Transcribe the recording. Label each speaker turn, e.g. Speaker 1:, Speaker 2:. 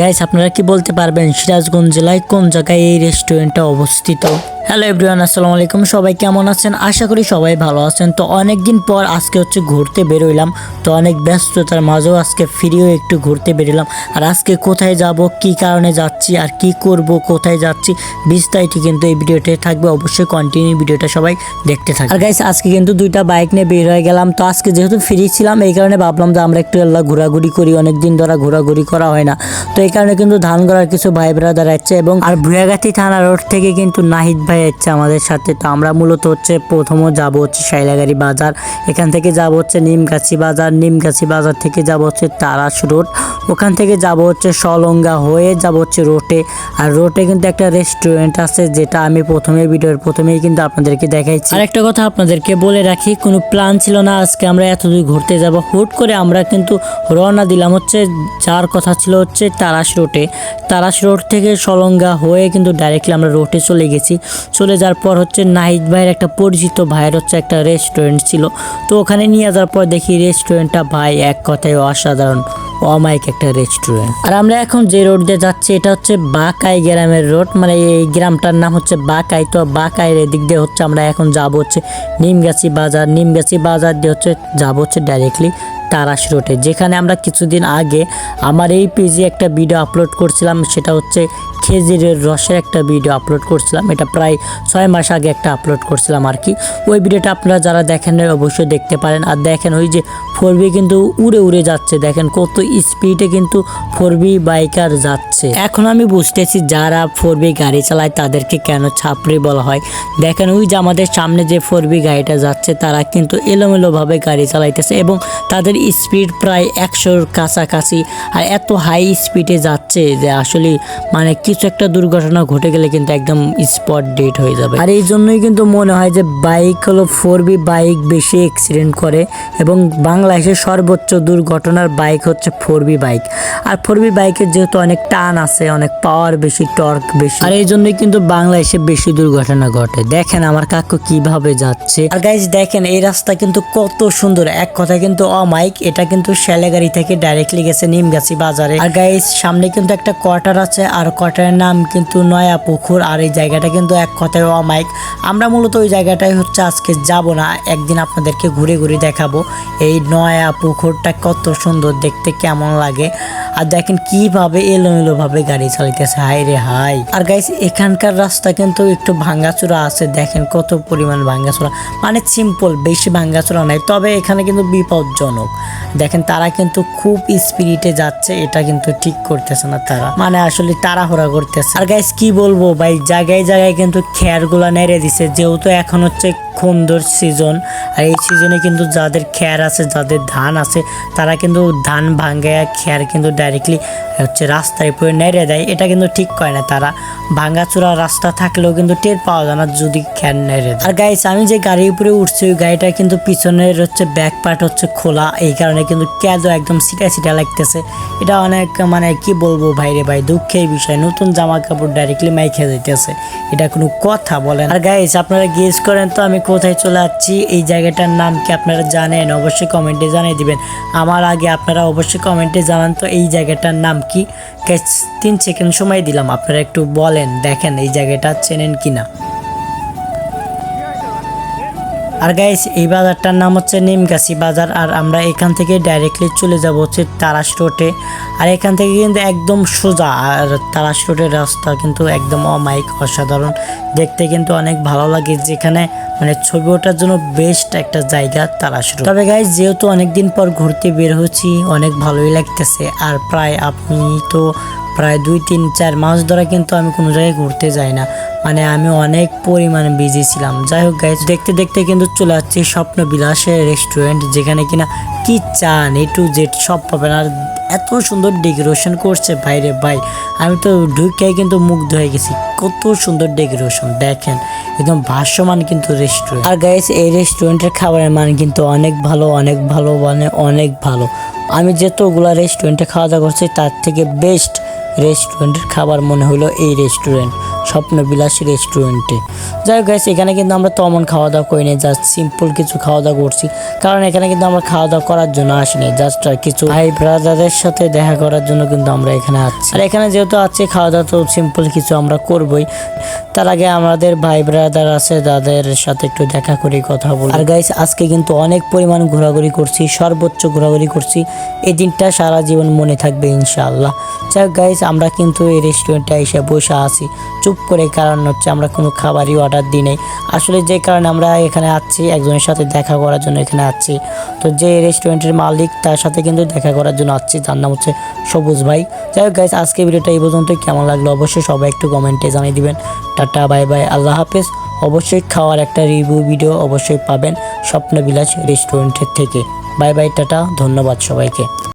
Speaker 1: Guys আপনারা কি বলতে পারবেন সিরাজগঞ্জ জেলায় কোন জায়গায় এই রেস্টুরেন্টটা অবস্থিত? হ্যালো এভরিওয়ান, আসসালামু আলাইকুম। সবাই কেমন আছেন? আশা করি সবাই ভালো আছেন। তো অনেক দিন পর আজকে ঘুরতে বেরোইলাম। তো অনেক ব্যস্ততার মাঝেও আজকে ফ্রিও একটু ঘুরতে বেরোলাম। আর আজকে কোথায় যাব, কি কারণে যাচ্ছি, আর কি করব, কোথায় যাচ্ছি বিস্তারিত কিন্তু এই ভিডিওতে থাকবে। অবশ্যই কন্টিনিউ ভিডিওটা সবাই দেখতে থাকবে। আর গাইস আজকে কিন্তু দুইটা বাইক নিয়ে বের হয়ে গেলাম। তো আজকে যেহেতু ফ্রি ছিলাম এই কারণে ভাবলাম যে আমরা একটু ঘোরাঘুরি করি, অনেকদিন ধরে ঘোরাঘুরি করা হয় না। তো এই কারণে কিন্তু ধানগড়ার কিছু ভাই ব্রাদার আছে এবং আর ভুয়াগাতি থানা রোড থেকে কিন্তু নাহিদ ভাই যাচ্ছে আমাদের সাথে। তো আমরা মূলত প্রথমে যাব শাইলাগাড়ি বাজার, এখান থেকে যাব নিমগাছি বাজার, নিমগাছি বাজার থেকে যাব তারাস রোড, ওখান থেকে যাব সলঙ্গা হয়ে যাব রোডে। আর রোডে কিন্তু একটা রেস্টুরেন্ট আছে যেটা আমি ভিডিওর প্রথমেই কিন্তু আপনাদেরকে দেখাইছি। আর একটা কথা আপনাদেরকে বলে রাখি, কোনো প্ল্যান ছিল না আজকে আমরা এতদূর ঘুরতে যাব। হুট করে আমরা কিন্তু রওনা দিলাম যার কথা ছিল তারাস রোডে। তারাস রোড থেকে সলঙ্গা হয়ে কিন্তু ডাইরেক্টলি আমরা রোডে চলে গেছি। চলে যাওয়ার পর নাহিদ ভাইয়ের একটা পরিচিত ভাইয়ের একটা রেস্টুরেন্ট ছিল। তো ওখানে নিয়ে যাওয়ার পর দেখি রেস্টুরেন্টটা ভাই এক কথায় অসাধারণ, অমাইক একটা রেস্টুরেন্ট। আর আমরা এখন যে রোড দিয়ে যাচ্ছি এটা বাকাই গ্রামের রোড, মানে এই গ্রামটার নাম বাকাই। তো বাকাইয়ের এদিক দিয়ে আমরা এখন যাব নিমগাছি বাজার। নিমগাছি বাজার দিয়ে যাব ডাইরেক্টলি তারাস রোডে, যেখানে আমরা কিছুদিন আগে আমার এই পেজে একটা ভিডিও আপলোড করছিলাম। সেটা খেজুরের রসের একটা ভিডিও আপলোড করছিলাম। এটা প্রায় 6 মাস আগে একটা আপলোড করছিলাম আর কি। ওই ভিডিওটা আপনারা যারা দেখেন অবশ্যই দেখতে পারেন। আর দেখেন ওই যে 4B কিন্তু উড়ে উড়ে যাচ্ছে, দেখেন কত স্পিডে কিন্তু 4B বাইকার যাচ্ছে। এখন আমি বুঝতেছি যারা 4B গাড়ি চালায় তাদেরকে কেন ছাপড়ি বলা হয়। দেখেন ওই যে আমাদের সামনে যে 4B গাড়িটা যাচ্ছে তারা কিন্তু এলোমেলোভাবে গাড়ি চালাইতেছে এবং তাদের স্পিড প্রায় 100-র কাছাকাছি। আর এত হাই স্পিডে যাচ্ছে যে আসলে মানে কিছু একটা দুর্ঘটনা ঘটে গেলে কিন্তু একদম স্পট ডেট হয়ে যাবে। আর এই জন্যই কিন্তু মনে হয় যে বাইক হলো 4B বাইক বেশি অ্যাক্সিডেন্ট করে এবং বাংলাদেশের সর্বোচ্চ দুর্ঘটনার বাইক 4B বাইক। আর 4B বাইকের যেহেতু অনেক টান আছে, অনেক পাওয়ার বেশি, টর্ক বেশি, আর এই জন্যই কিন্তু বাংলাদেশে বেশি দুর্ঘটনা ঘটে। দেখেন আমার কাকু কিভাবে যাচ্ছে। আর গাইস দেখেন এই রাস্তা কিন্তু কত সুন্দর, এক কথা কিন্তু অমাইক। এটা কিন্তু শাইলাগাড়ি থেকে ডাইরেক্টলি গেছে নিমগাছি বাজারে। আর গাইস সামনে কিন্তু একটা কোয়ার্টার আছে, আর কোয়ার্টারের নাম কিন্তু নয়া পুকুর। আর এই জায়গাটা কিন্তু এক কথায় অমাইক। আমরা মূলত ওই জায়গাটাই আজকে যাব না, একদিন আপনাদেরকে ঘুরে ঘুরে দেখাবো এই নয়া পুকুরটা কত সুন্দর দেখতে, কেমন লাগে। আর দেখেন কিভাবে এলোমেলোভাবে গাড়ি চালাইতেছে, হাই রে হাই। আর গাইস এখানকার রাস্তা কিন্তু একটু ভাঙ্গাচোরা আছে, দেখেন কত পরিমাণ ভাঙ্গাচোরা, মানে সিম্পল, বেশি ভাঙ্গাচোরা নাই, তবে এখানে কিন্তু বিপজ্জনক। দেখেন তারা কিন্তু খুব স্পিডে যাচ্ছে, এটা কিন্তু ঠিক করতেছে না তারা, মানে আসলে তাড়াহুড়া করতেছে। আর গাইস কি বলবো ভাই, জায়গায় জায়গায় কিন্তু খেয়ারগুলা নেড়ে দিছে, যেহেতু এখন খন্দর সিজন। আর এই সিজনে কিন্তু যাদের খেয়ার আছে, যাদের ধান আছে, তারা কিন্তু ধান ভাঙ্গায় খেয়ার কিন্তু ডাইরেক্টলি রাস্তায় পরে নেড়ে দেয়। এটা কিন্তু ঠিক করে না তারা, ভাঙ্গাচোরা রাস্তা থাকলেও কিন্তু টের পাওয়া যায় না যদি খেয়ার নেড়ে দেয়। আর গাইস আমি যে গাড়ির উপরে উঠছি ওই গাড়িটা কিন্তু পিছনের ব্যাক পার্ট খোলা, এই কারণে কিন্তু ক্যাদো একদম সিটা সিটা লাগতেছে। এটা অনেক মানে কি বলবো ভাই রে ভাই, দুঃখের বিষয়। নতুন জামা কাপড় ডাইরেক্টলি মাইখে যাইতেছে, এটা কোনো কথা বলেন? আর গাইস আপনারা গেস করেন তো আমি কোথায় চলে যাচ্ছি, এই জায়গাটার নাম কি আপনারা জানেন? অবশ্যই কমেন্টে জানিয়ে দিবেন। আমার আগে আপনারা অবশ্যই কমেন্টে জানান তো এই জায়গাটার নাম কি। 3 সেকেন্ড সময় দিলাম, আপনারা একটু বলেন, দেখেন এই জায়গাটা চেনেন কিনা। আর গাইস এই বাজারটার নাম নিমগাছি বাজার। আর আমরা এখান থেকে ডাইরেক্টলি চলে যাব তারাস রোডে। আর এখান থেকে কিন্তু একদম সোজা, আর তারাস রোডের রাস্তা কিন্তু একদম অমাইক, অসাধারণ দেখতে, কিন্তু অনেক ভালো লাগে। যেখানে মানে ছবি ওঠার জন্য বেস্ট একটা জায়গা তারাস রোড। তবে গাইস যেহেতু অনেকদিন পর ঘুরতে বের হচ্ছি, অনেক ভালোই লাগতেছে। আর প্রায় 2-3-4 মাস ধরে কিন্তু আমি কোনো জায়গায় ঘুরতে যাই না, মানে আমি অনেক পরিমাণে বিজি ছিলাম। যাই হোক গাইস দেখতে দেখতে কিন্তু চলে যাচ্ছি স্বপ্ন বিলাসের রেস্টুরেন্ট, যেখানে কিনা কি চান A to Z সব পাবেন। আর এত সুন্দর ডেকোরেশন করছে ভাইরে ভাই, আমি তো ঢুকে কিন্তু মুগ্ধ হয়ে গেছি, কত সুন্দর ডেকোরেশন দেখেন, একদম ভাসমান কিন্তু রেস্টুরেন্ট। আর গাইস এই রেস্টুরেন্টের খাবারের মান কিন্তু অনেক ভালো, অনেক ভালো, মানে অনেক ভালো। আমি যতগুলা রেস্টুরেন্টে খাওয়া দাওয়া করছি তার থেকে বেস্ট রেস্টুরেন্টের খাবার মনে হলো এই রেস্টুরেন্ট। স্বপ্নবিলাস রেস্টুরেন্টে। যাই হোক গাইস, এখানে কিন্তু আমরা তেমন খাওয়া দাওয়া করিনি, জাস্ট সিম্পল কিছু খাওয়া দাওয়া করছি, কারণ এখানে কিন্তু আমরা খাওয়া দাওয়া করার জন্য আসিনি, জাস্ট কিছু ভাই ব্রাদারদের সাথে দেখা করার জন্য কিন্তু আমরা এখানে আছি। আর এখানে যেহেতু আছে খাওয়া দাওয়া, তো সিম্পল কিছু আমরা করবই। তার আগে আমাদের ভাই ব্রাদার আছে, তাদের সাথে একটু দেখা করি, কথা বলি। আর গাইস, আজকে কিন্তু অনেক পরিমাণ ঘোরাঘুরি করছি, সর্বোচ্চ ঘোরাঘুরি করছি। এই দিনটা সারা জীবন মনে থাকবে ইনশাআল্লাহ। যাই হোক গাইস, আমরা কিন্তু এই রেস্টুরেন্টে এসে বসে আছি চুপ করে, কারণ হচ্ছে আমরা কোনো খাবারই অর্ডার দিই নাই। আসলে যে কারণে আমরা এখানে আছি, একজনের সাথে দেখা করার জন্য এখানে আছি। তো যে রেস্টুরেন্টের মালিক, তার সাথে কিন্তু দেখা করার জন্য আসছি, তার নাম হচ্ছে সবুজ ভাই। যাই হোক গাইস, আজকে ভিডিওটা এই পর্যন্ত। কেমন লাগলো অবশ্যই সবাই একটু কমেন্টে জানিয়ে দিবেন। টাটা, বাই বাই, আল্লাহ হাফেজ। অবশ্যই খাওয়ার একটা রিভিউ ভিডিও অবশ্যই পাবেন স্বপ্নবিলাস রেস্টুরেন্টের থেকে। বাই বাই, টাটা, ধন্যবাদ সবাইকে।